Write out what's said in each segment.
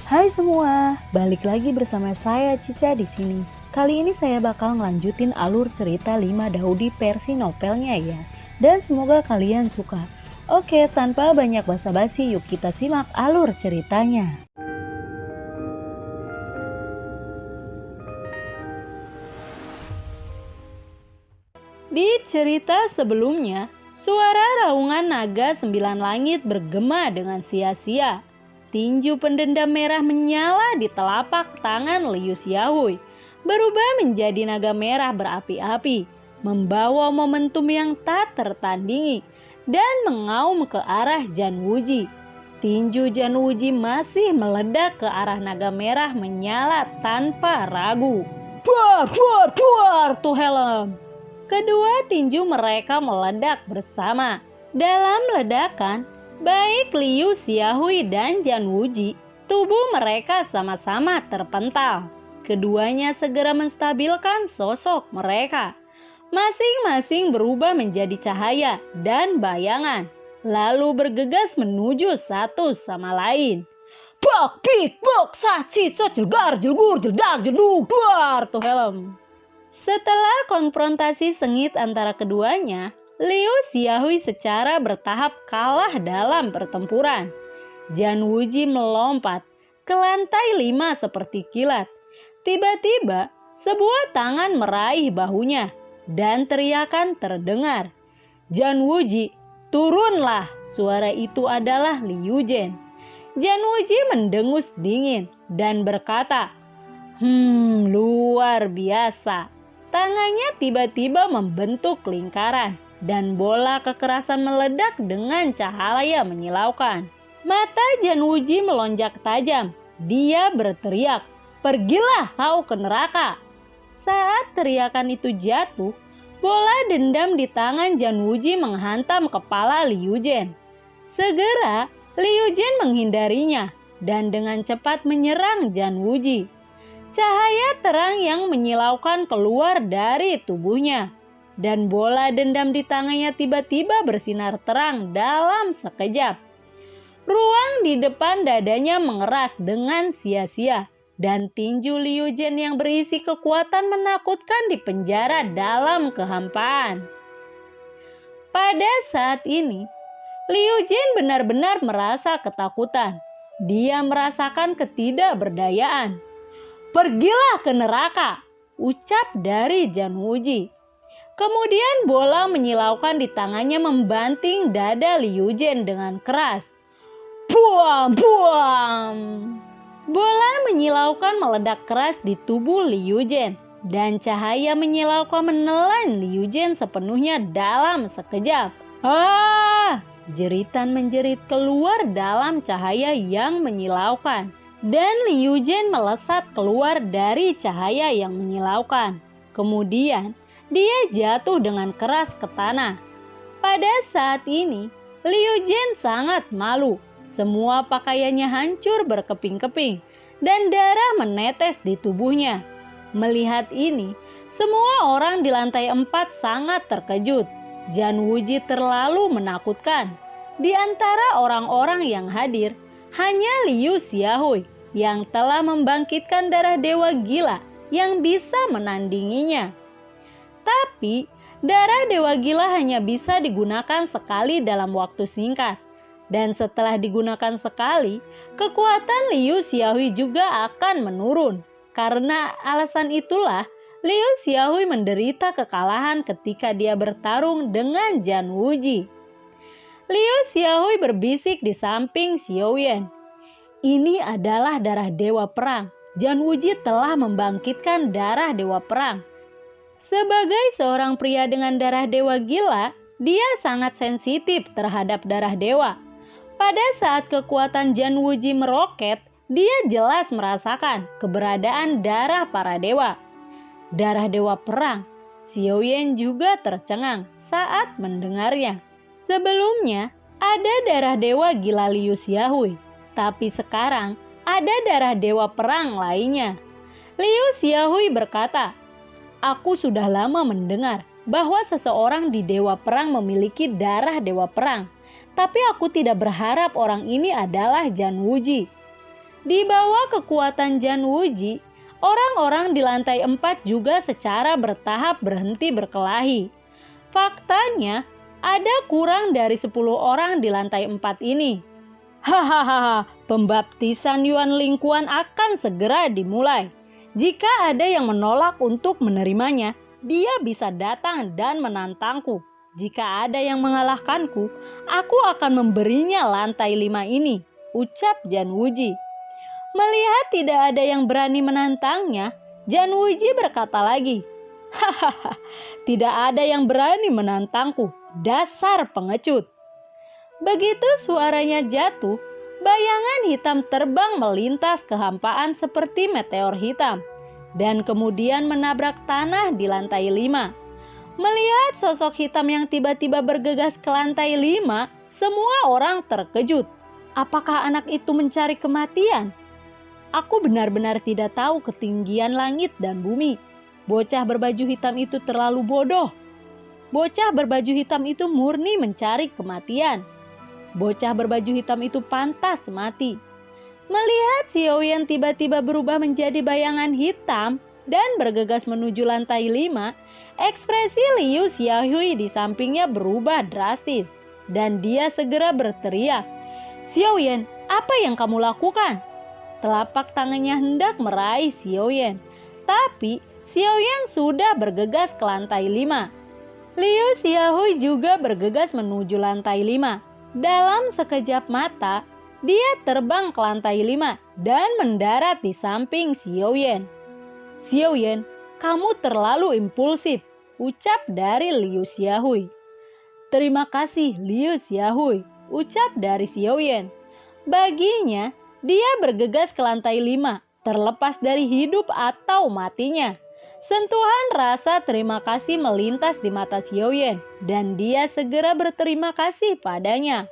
Hai semua, balik lagi bersama saya Cica di sini. Kali ini saya bakal ngelanjutin alur cerita 5 Daudi versi novelnya ya. Dan semoga kalian suka. Oke, tanpa banyak basa-basi, yuk kita simak alur ceritanya. Di cerita sebelumnya, suara raungan naga 9 langit bergema dengan sia-sia. Tinju pendendam merah menyala di telapak tangan Liu Xiaohui, berubah menjadi naga merah berapi-api, membawa momentum yang tak tertandingi dan mengaum ke arah Jan Wuji. Tinju Jan Wuji masih meledak ke arah naga merah menyala tanpa ragu. Buar, buar, buar, tuh helm! Kedua tinju mereka meledak bersama. Dalam ledakan, baik Liu Xiaohui dan Jan Wuji, tubuh mereka sama-sama terpental. Keduanya segera menstabilkan sosok mereka. Masing-masing berubah menjadi cahaya dan bayangan, lalu bergegas menuju satu sama lain. Bok, pik, bok, saci, jelgar, jelgur, jeldak, jeduk, duar, tuh helm. Setelah konfrontasi sengit antara keduanya, Liu Xiaohui secara bertahap kalah dalam pertempuran. Jan Wuji melompat ke lantai 5 seperti kilat. Tiba-tiba, sebuah tangan meraih bahunya dan teriakan terdengar. Jan Wuji, turunlah! Suara itu adalah Liu Zhen. Jan Wuji mendengus dingin dan berkata, luar biasa. Tangannya tiba-tiba membentuk lingkaran dan bola kekerasan meledak dengan cahaya menyilaukan. Mata Jan Wuji melonjak tajam. Dia berteriak, "Pergilah kau ke neraka!" Saat teriakan itu jatuh, bola dendam di tangan Jan Wuji menghantam kepala Liu Zhen. Segera Liu Zhen menghindarinya dan dengan cepat menyerang Jan Wuji. Cahaya terang yang menyilaukan keluar dari tubuhnya, dan bola dendam di tangannya tiba-tiba bersinar terang dalam sekejap. Ruang di depan dadanya mengeras dengan sia-sia, dan tinju Liu Zhen yang berisi kekuatan menakutkan dipenjara dalam kehampaan. Pada saat ini, Liu Zhen benar-benar merasa ketakutan. Dia merasakan ketidakberdayaan. "Pergilah ke neraka," ucap dari Jan Wuji. Kemudian bola menyilaukan di tangannya membanting dada Liu Zhen dengan keras. Buam, buam. Bola menyilaukan meledak keras di tubuh Liu Zhen dan cahaya menyilaukan menelan Liu Zhen sepenuhnya dalam sekejap. Ah! Jeritan menjerit keluar dalam cahaya yang menyilaukan. Dan Liu Zhen melesat keluar dari cahaya yang menyilaukan. Kemudian dia jatuh dengan keras ke tanah. Pada saat ini, Liu Zhen sangat malu. Semua pakaiannya hancur berkeping-keping dan darah menetes di tubuhnya. Melihat ini, semua orang di lantai 4 sangat terkejut. Jan Wuji terlalu menakutkan. Di antara orang-orang yang hadir, hanya Liu Xiaohui yang telah membangkitkan darah dewa gila yang bisa menandinginya. Tapi darah dewa gila hanya bisa digunakan sekali dalam waktu singkat. Dan setelah digunakan sekali, kekuatan Liu Xiaohui juga akan menurun. Karena alasan itulah Liu Xiaohui menderita kekalahan ketika dia bertarung dengan Jan Wuji. Liu Xiaohui berbisik di samping Xiaoyan. "Ini adalah darah dewa perang. Jan Wuji telah membangkitkan darah dewa perang." Sebagai seorang pria dengan darah dewa gila, dia sangat sensitif terhadap darah dewa. Pada saat kekuatan Jan Wuji meroket, dia jelas merasakan keberadaan darah para dewa. Darah dewa perang, Xiaoyan juga tercengang saat mendengarnya. Sebelumnya, ada darah dewa gila Liu Xiaohui, tapi sekarang ada darah dewa perang lainnya. Liu Xiaohui berkata, "Aku sudah lama mendengar bahwa seseorang di dewa perang memiliki darah dewa perang, tapi aku tidak berharap orang ini adalah Jan Wuji." Di bawah kekuatan Jan Wuji, orang-orang di lantai 4 juga secara bertahap berhenti berkelahi. Faktanya, ada kurang dari 10 orang di lantai 4 ini. Hahaha, pembaptisan Yuan Lingkuan akan segera dimulai. Jika ada yang menolak untuk menerimanya, dia bisa datang dan menantangku. Jika ada yang mengalahkanku, aku akan memberinya lantai 5 ini, ucap Jan Wuji. Melihat tidak ada yang berani menantangnya, Jan Wuji berkata lagi, hahaha, tidak ada yang berani menantangku, dasar pengecut. Begitu suaranya jatuh, bayangan hitam terbang melintas kehampaan seperti meteor hitam dan kemudian menabrak tanah di lantai 5. Melihat sosok hitam yang tiba-tiba bergegas ke lantai 5, semua orang terkejut. Apakah anak itu mencari kematian? Aku benar-benar tidak tahu ketinggian langit dan bumi. Bocah berbaju hitam itu terlalu bodoh. Bocah berbaju hitam itu murni mencari kematian. Bocah berbaju hitam itu pantas mati. Melihat Xiaoyan tiba-tiba berubah menjadi bayangan hitam dan bergegas menuju lantai 5, ekspresi Liu Xiaohui di sampingnya berubah drastis dan dia segera berteriak, "Xiaoyan, apa yang kamu lakukan?" Telapak tangannya hendak meraih Xiaoyan, tapi Xiaoyan sudah bergegas ke lantai 5. Liu Xiaohui juga bergegas menuju lantai 5. Dalam sekejap mata, dia terbang ke lantai 5 dan mendarat di samping Xiaoyan. "Xiaoyan, kamu terlalu impulsif," ucap dari Liu Xiaohui. "Terima kasih Liu Xiaohui," ucap dari Xiaoyan. Baginya, dia bergegas ke lantai 5, terlepas dari hidup atau matinya. Sentuhan rasa terima kasih melintas di mata Xiaoyan dan dia segera berterima kasih padanya.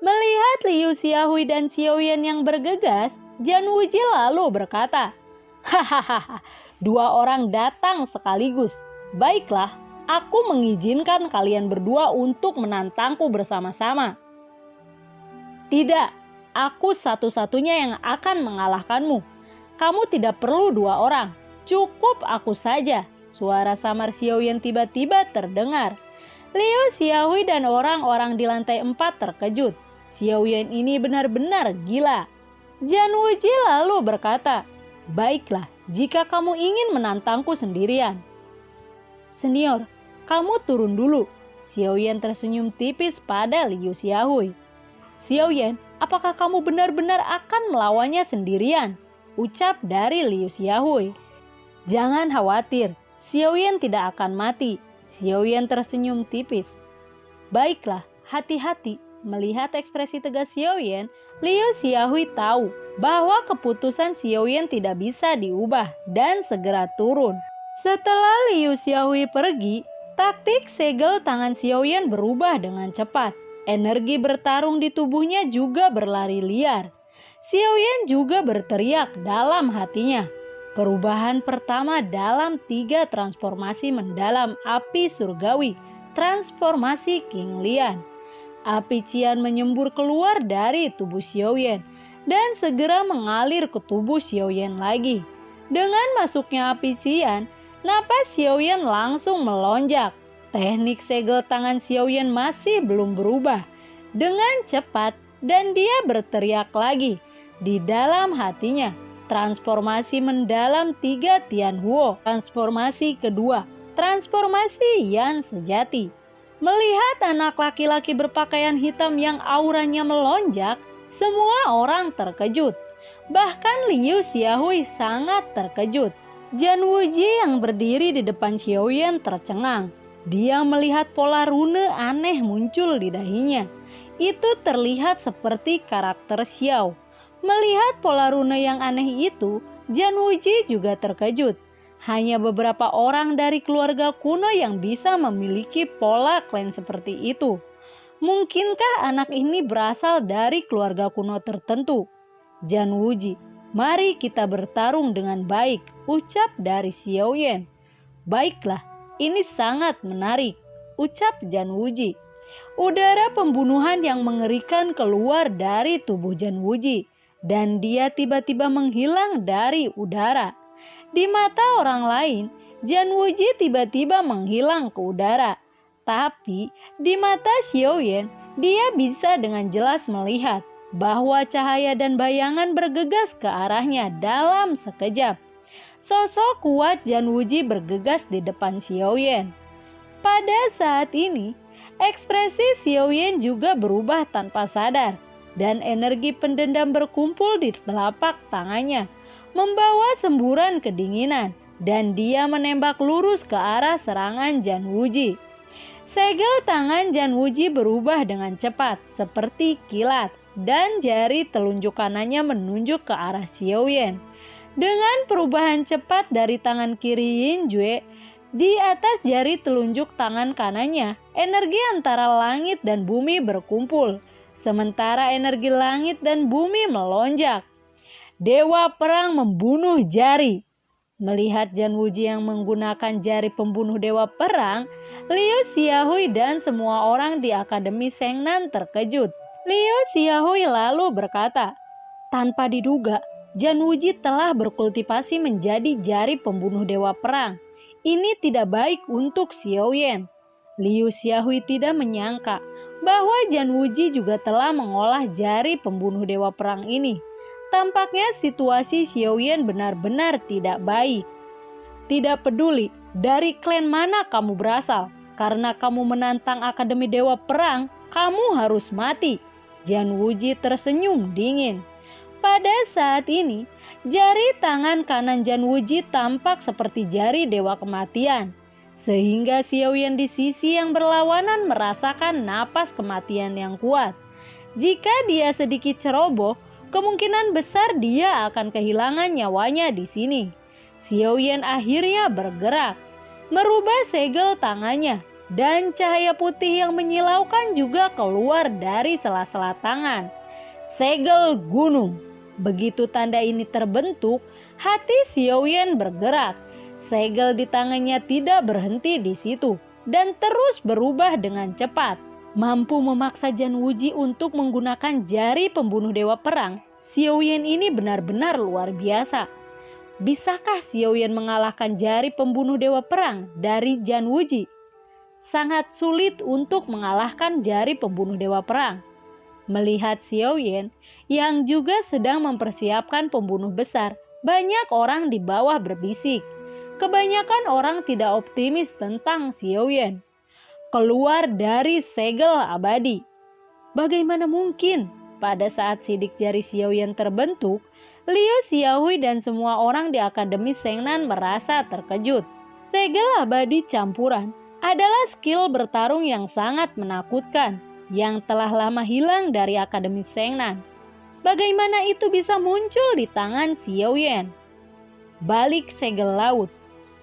Melihat Liu Xiaohui dan Xiaoyan yang bergegas, Jan Wuji lalu berkata, "Hahaha, 2 orang datang sekaligus. Baiklah, aku mengizinkan kalian berdua untuk menantangku bersama-sama." "Tidak, aku satu-satunya yang akan mengalahkanmu. Kamu tidak perlu 2 orang. Cukup aku saja," suara samar Xiaoyan tiba-tiba terdengar. Liu Xiaohui dan orang-orang di lantai 4 terkejut. Xiaoyan ini benar-benar gila. Jan Wuji lalu berkata, "Baiklah, jika kamu ingin menantangku sendirian." "Senior, kamu turun dulu." Xiaoyan tersenyum tipis pada Liu Xiaohui. "Xiaoyan, apakah kamu benar-benar akan melawannya sendirian?" ucap dari Liu Xiaohui. "Jangan khawatir, Xiaoyan tidak akan mati." Xiaoyan tersenyum tipis. "Baiklah, hati-hati." Melihat ekspresi tegas Xiaoyan, Liu Xiaohui tahu bahwa keputusan Xiaoyan tidak bisa diubah dan segera turun. Setelah Liu Xiaohui pergi, taktik segel tangan Xiaoyan berubah dengan cepat. Energi bertarung di tubuhnya juga berlari liar. Xiaoyan juga berteriak dalam hatinya. Perubahan pertama dalam 3 transformasi mendalam api surgawi, transformasi King Lian. Api Qian menyembur keluar dari tubuh Xiaoyan dan segera mengalir ke tubuh Xiaoyan lagi. Dengan masuknya api Qian, napas Xiaoyan langsung melonjak. Teknik segel tangan Xiaoyan masih belum berubah dengan cepat dan dia berteriak lagi di dalam hatinya. Transformasi mendalam 3 Tianhuo. Transformasi kedua, transformasi Yan sejati. Melihat anak laki-laki berpakaian hitam yang auranya melonjak, semua orang terkejut. Bahkan Liu Xiaohui sangat terkejut. Jan Wuji yang berdiri di depan Xiaoyan tercengang. Dia melihat pola rune aneh muncul di dahinya. Itu terlihat seperti karakter Xiao. Melihat pola rune yang aneh itu, Jan Wuji juga terkejut. Hanya beberapa orang dari keluarga kuno yang bisa memiliki pola klan seperti itu. Mungkinkah anak ini berasal dari keluarga kuno tertentu? "Jan Wuji, mari kita bertarung dengan baik," ucap dari Xiaoyan. "Baiklah, ini sangat menarik," ucap Jan Wuji. Udara pembunuhan yang mengerikan keluar dari tubuh Jan Wuji dan dia tiba-tiba menghilang dari udara. Di mata orang lain, Janwuji tiba-tiba menghilang ke udara. Tapi di mata Xiaoyan, dia bisa dengan jelas melihat bahwa cahaya dan bayangan bergegas ke arahnya dalam sekejap. Sosok kuat Janwuji bergegas di depan Xiaoyan. Pada saat ini, ekspresi Xiaoyan juga berubah tanpa sadar, dan energi pendendam berkumpul di telapak tangannya, membawa semburan kedinginan, dan dia menembak lurus ke arah serangan Janwuji. Segel tangan Janwuji berubah dengan cepat seperti kilat, dan jari telunjuk kanannya menunjuk ke arah Xiaoyan. Dengan perubahan cepat dari tangan kiri Yinjue, di atas jari telunjuk tangan kanannya, energi antara langit dan bumi berkumpul, sementara energi langit dan bumi melonjak. Dewa perang membunuh jari. Melihat Janwuji yang menggunakan jari pembunuh dewa perang, Liu Xiaohui dan semua orang di Akademi Shengnan terkejut. Liu Xiaohui lalu berkata, tanpa diduga, Janwuji telah berkultivasi menjadi jari pembunuh dewa perang. Ini tidak baik untuk Xiaoyan. Liu Xiaohui tidak menyangka bahwa Janwuji juga telah mengolah jari pembunuh dewa perang ini. Tampaknya situasi Xiaoyan benar-benar tidak baik. Tidak peduli dari klan mana kamu berasal, karena kamu menantang Akademi Dewa Perang, kamu harus mati. Janwuji tersenyum dingin. Pada saat ini, jari tangan kanan Janwuji tampak seperti jari dewa kematian, sehingga Xiaoyan di sisi yang berlawanan merasakan napas kematian yang kuat. Jika dia sedikit ceroboh, kemungkinan besar dia akan kehilangan nyawanya di sini. Xiaoyan akhirnya bergerak, merubah segel tangannya, dan cahaya putih yang menyilaukan juga keluar dari sela-sela tangan. Segel gunung. Begitu tanda ini terbentuk, hati Xiaoyan bergerak. Segel di tangannya tidak berhenti di situ dan terus berubah dengan cepat. Mampu memaksa Janwuji untuk menggunakan jari pembunuh dewa perang, Xiaoyan ini benar-benar luar biasa. Bisakah Xiaoyan mengalahkan jari pembunuh dewa perang dari Janwuji? Sangat sulit untuk mengalahkan jari pembunuh dewa perang. Melihat Xiaoyan yang juga sedang mempersiapkan pembunuh besar, banyak orang di bawah berbisik. Kebanyakan orang tidak optimis tentang Xiaoyan. Keluar dari segel abadi. Bagaimana mungkin pada saat sidik jari Xiaoyan terbentuk, Liu Xiaohui dan semua orang di Akademi Shengnan merasa terkejut. Segel abadi campuran adalah skill bertarung yang sangat menakutkan yang telah lama hilang dari Akademi Shengnan. Bagaimana itu bisa muncul di tangan Xiaoyan? Balik segel laut.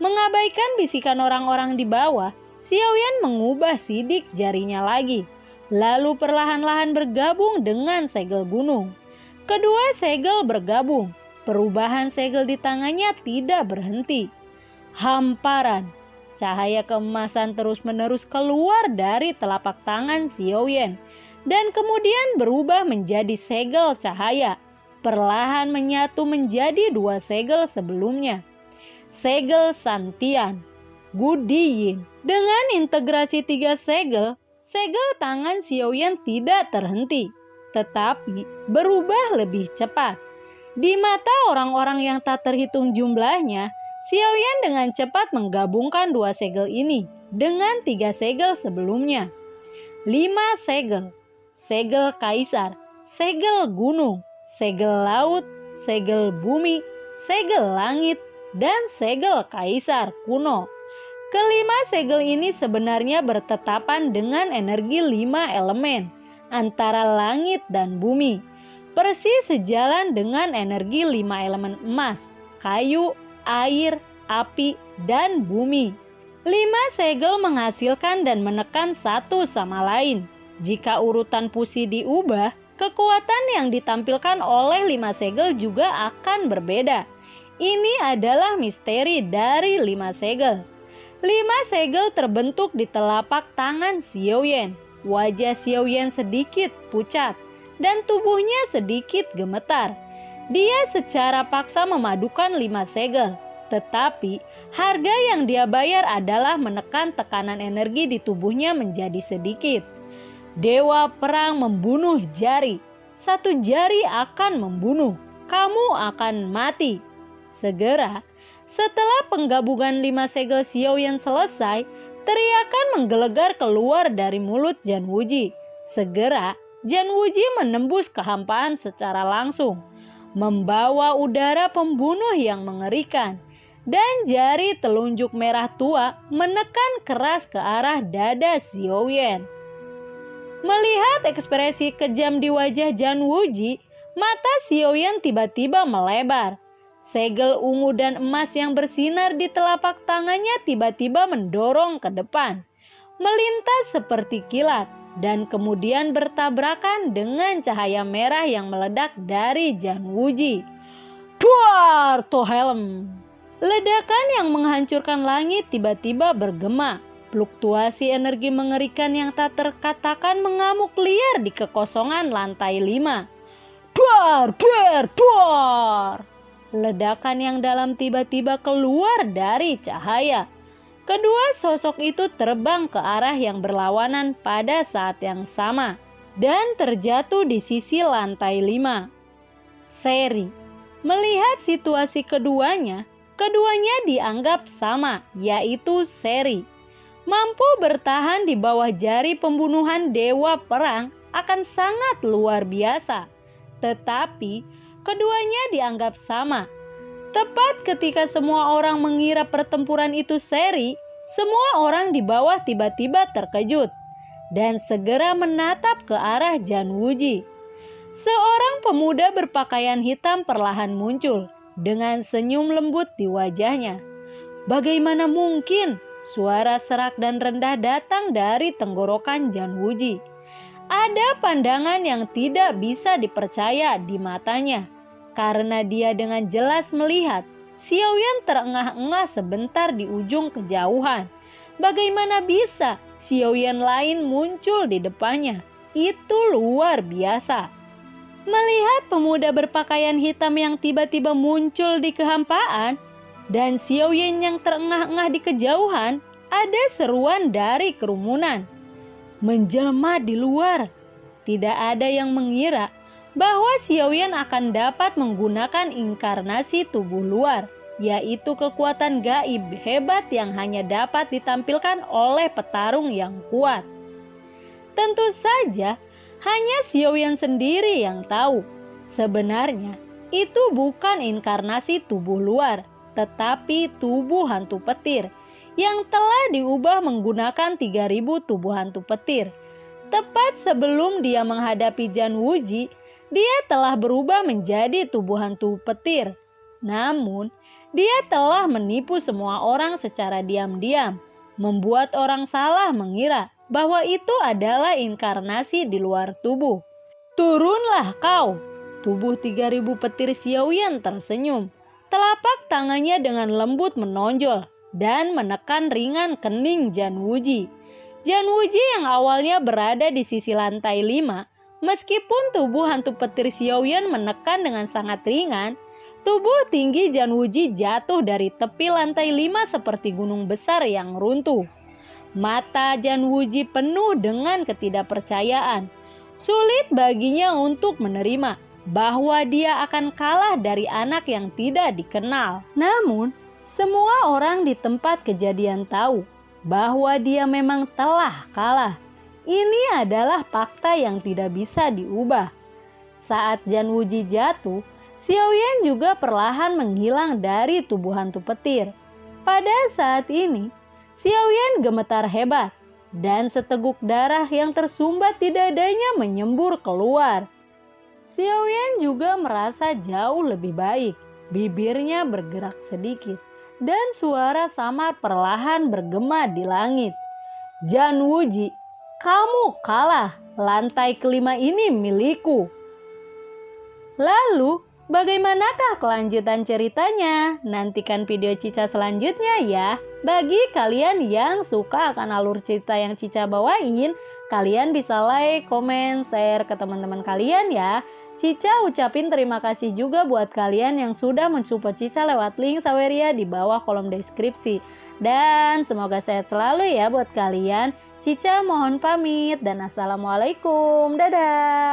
Mengabaikan bisikan orang-orang di bawah, Xiaoyan mengubah sidik jarinya lagi, lalu perlahan-lahan bergabung dengan segel gunung. Kedua segel bergabung, perubahan segel di tangannya tidak berhenti. Hamparan, cahaya keemasan terus-menerus keluar dari telapak tangan Xiaoyan dan kemudian berubah menjadi segel cahaya, perlahan menyatu menjadi dua segel sebelumnya. Segel Santian, Gudiyin. Dengan integrasi tiga segel, segel tangan Xiaoyan tidak terhenti, tetapi berubah lebih cepat. Di mata orang-orang yang tak terhitung jumlahnya, Xiaoyan dengan cepat menggabungkan dua segel ini dengan tiga segel sebelumnya. 5 segel, segel kaisar, segel gunung, segel laut, segel bumi, segel langit, dan segel kaisar kuno. Kelima segel ini sebenarnya bertetapan dengan energi 5 elemen antara langit dan bumi, persis sejalan dengan energi 5 elemen emas, kayu, air, api, dan bumi. 5 segel menghasilkan dan menekan satu sama lain. Jika urutan pusi diubah, kekuatan yang ditampilkan oleh 5 segel juga akan berbeda. Ini adalah misteri dari 5 segel. 5 segel terbentuk di telapak tangan Xiaoyan. Wajah Xiaoyan sedikit pucat dan tubuhnya sedikit gemetar. Dia secara paksa memadukan 5 segel, tetapi harga yang dia bayar adalah menekan tekanan energi di tubuhnya menjadi sedikit. Dewa perang membunuh jari. 1 jari akan membunuh, kamu akan mati. Segera setelah penggabungan 5 segel Xiaoyan selesai, teriakan menggelegar keluar dari mulut Janwuji. Segera Janwuji menembus kehampaan secara langsung, membawa udara pembunuh yang mengerikan, dan jari telunjuk merah tua menekan keras ke arah dada Xiaoyan. Melihat ekspresi kejam di wajah Janwuji, mata Xiaoyan tiba-tiba melebar. Segel ungu dan emas yang bersinar di telapak tangannya tiba-tiba mendorong ke depan, melintas seperti kilat, dan kemudian bertabrakan dengan cahaya merah yang meledak dari Janwuji. Duar Tohelm! Ledakan yang menghancurkan langit tiba-tiba bergema. Fluktuasi energi mengerikan yang tak terkatakan mengamuk liar di kekosongan lantai 5. Duar! Duar! Duar! Ledakan yang dalam tiba-tiba keluar dari cahaya. Kedua sosok itu terbang ke arah yang berlawanan pada saat yang sama dan terjatuh di sisi lantai 5. Seri melihat situasi keduanya dianggap sama, yaitu seri. Mampu bertahan di bawah jari pembunuhan dewa perang akan sangat luar biasa. Tetapi keduanya dianggap sama. Tepat ketika semua orang mengira pertempuran itu seri, semua orang di bawah tiba-tiba terkejut dan segera menatap ke arah Janwuji. Seorang pemuda berpakaian hitam perlahan muncul dengan senyum lembut di wajahnya. Bagaimana mungkin? Suara serak dan rendah datang dari tenggorokan Janwuji. Ada pandangan yang tidak bisa dipercaya di matanya, karena dia dengan jelas melihat Xiaoyan terengah-engah sebentar di ujung kejauhan. Bagaimana bisa Xiaoyan lain muncul di depannya? Itu luar biasa. Melihat pemuda berpakaian hitam yang tiba-tiba muncul di kehampaan, dan Xiaoyan yang terengah-engah di kejauhan, ada seruan dari kerumunan. Menjelma di luar. Tidak ada yang mengira bahwa Xiaoyan akan dapat menggunakan inkarnasi tubuh luar, yaitu kekuatan gaib hebat yang hanya dapat ditampilkan oleh petarung yang kuat. Tentu saja, hanya Xiaoyan sendiri yang tahu. Sebenarnya, itu bukan inkarnasi tubuh luar, tetapi tubuh hantu petir yang telah diubah menggunakan 3000 tubuh hantu petir. Tepat sebelum dia menghadapi Janwuji, dia telah berubah menjadi tubuh hantu petir. Namun, dia telah menipu semua orang secara diam-diam, membuat orang salah mengira bahwa itu adalah inkarnasi di luar tubuh. Turunlah kau! Tubuh 3000 petir Xiaoyan tersenyum. Telapak tangannya dengan lembut menonjol dan menekan ringan kening Janwuji. Janwuji yang awalnya berada di sisi lantai 5, meskipun tubuh hantu petir Xiaoyan menekan dengan sangat ringan, tubuh tinggi Janwuji jatuh dari tepi lantai 5 seperti gunung besar yang runtuh. Mata Janwuji penuh dengan ketidakpercayaan. Sulit baginya untuk menerima bahwa dia akan kalah dari anak yang tidak dikenal. Namun, semua orang di tempat kejadian tahu bahwa dia memang telah kalah. Ini adalah fakta yang tidak bisa diubah. Saat Janwuji jatuh, Xiaoyan juga perlahan menghilang dari tubuh hantu petir. Pada saat ini, Xiaoyan gemetar hebat dan seteguk darah yang tersumbat di dadanya menyembur keluar. Xiaoyan juga merasa jauh lebih baik. Bibirnya bergerak sedikit dan suara samar perlahan bergema di langit. Janwuji, kamu kalah. Lantai kelima ini milikku. Lalu, bagaimanakah kelanjutan ceritanya? Nantikan video Cica selanjutnya ya. Bagi kalian yang suka akan alur cerita yang Cica bawain, kalian bisa like, komen, share ke teman-teman kalian ya. Cica ucapin terima kasih juga buat kalian yang sudah mensupport Cica lewat link Saweria di bawah kolom deskripsi. Dan semoga sehat selalu ya buat kalian. Cica mohon pamit dan assalamualaikum. Dadah.